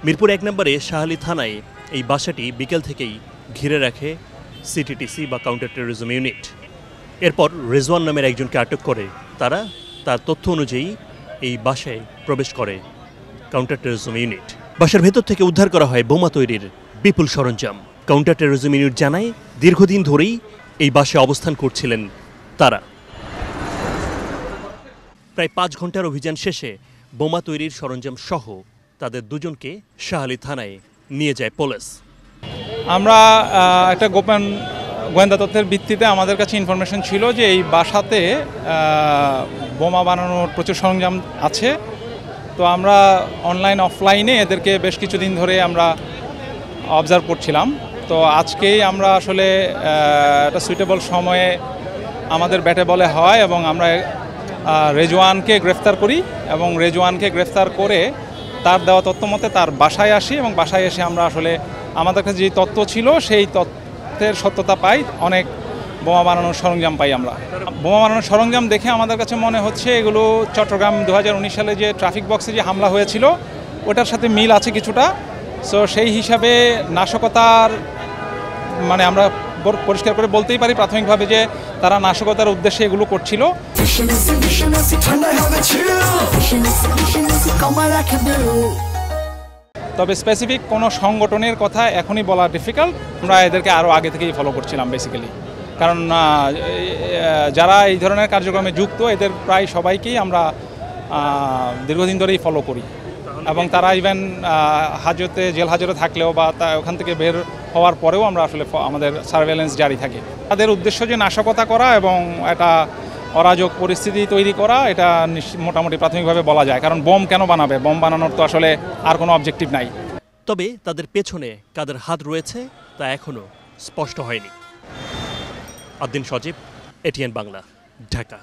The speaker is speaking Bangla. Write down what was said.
মিরপুর ১ নম্বরে শাহ আলী থানায় এই বাসাটি বিকেল থেকেই ঘিরে রাখে সিটিটিসি বা কাউন্টার টেরোরিজম ইউনিট। এরপর রেজওয়ান নামের একজনকে আটক করে তারা তার তথ্য অনুযায়ী এই বাসায় প্রবেশ করে কাউন্টার টেরোরিজম ইউনিট। বাসার ভেতর থেকে উদ্ধার করা হয় বোমা তৈরির বিপুল সরঞ্জাম। কাউন্টার টেরোরিজম ইউনিট জানায় দীর্ঘদিন ধরেই এই বাসায় অবস্থান করছিলেন তারা। প্রায় ৫ ঘন্টার অভিযান শেষে বোমা তৈরির সরঞ্জাম সহ তাদের দুজনকে শাহ আলী থানায় নিয়ে যায় পুলিশ। আমরা একটা গোপন গোয়েন্দা তথ্যের ভিত্তিতে আমাদের কাছে ইনফরমেশন ছিল যে এই বাসাতে বোমা বানানোর প্রচুর সরঞ্জাম আছে। তো আমরা অনলাইন অফলাইনে এদেরকে বেশ কিছুদিন ধরে আমরা অবজার্ভ করছিলাম। তো আজকেই আমরা আসলে একটা সুইটেবল সময়ে আমাদের ব্যাটে বলে হয় এবং আমরা রেজওয়ানকে গ্রেফতার করি এবং রেজওয়ানকে গ্রেফতার করে তার দেওয়া তথ্য মতে তার বাসায় আসি এবং বাসায় এসে আমরা আসলে আমাদের কাছে যে তথ্য ছিল সেই তথ্যের সত্যতা পাই। অনেক বোমা বানানোর সরঞ্জাম পাই আমরা। বোমা বানানোর সরঞ্জাম দেখে আমাদের কাছে মনে হচ্ছে এগুলো চট্টগ্রাম 2019 সালে যে ট্রাফিক বক্সে যে হামলা হয়েছিল ওটার সাথে মিল আছে কিছুটা। সো সেই হিসাবে নাশকতার মানে আমরা পরিষ্কার করে বলতেই পারি প্রাথমিকভাবে যে তারা নাশকতার উদ্দেশ্যে এগুলো করছিল। তবে স্পেসিফিক কোনো সংগঠনের কথা এখনই বলা ডিফিকাল্ট। আমরা এদেরকে আরও আগে থেকেই ফলো করছিলাম বেসিক্যালি, কারণ যারা এই ধরনের কার্যক্রমে যুক্ত এদের প্রায় সবাইকেই আমরা দীর্ঘদিন ধরেই ফলো করি এবং তারা ইভেন হাজতে জেল হাজতে থাকলেও বা ওখান থেকে বের হওয়ার পরেও আমরা আসলে আমাদের সার্ভেলেন্স জারি থাকে। তাদের উদ্দেশ্য যে নাশকতা করা এবং একটা অরাজক পরিস্থিতি তৈরি করা, এটা মোটামুটি প্রাথমিকভাবে বলা যায়। কারণ বোম কেন বানাবে? বোম বানানোর তো আসলে আর কোনো অবজেক্টিভ নাই। তবে তাদের পেছনে কাদের হাত রয়েছে তা এখনও স্পষ্ট হয়নি। আদ্দিন সজীব, এটিএন বাংলা, ঢাকা।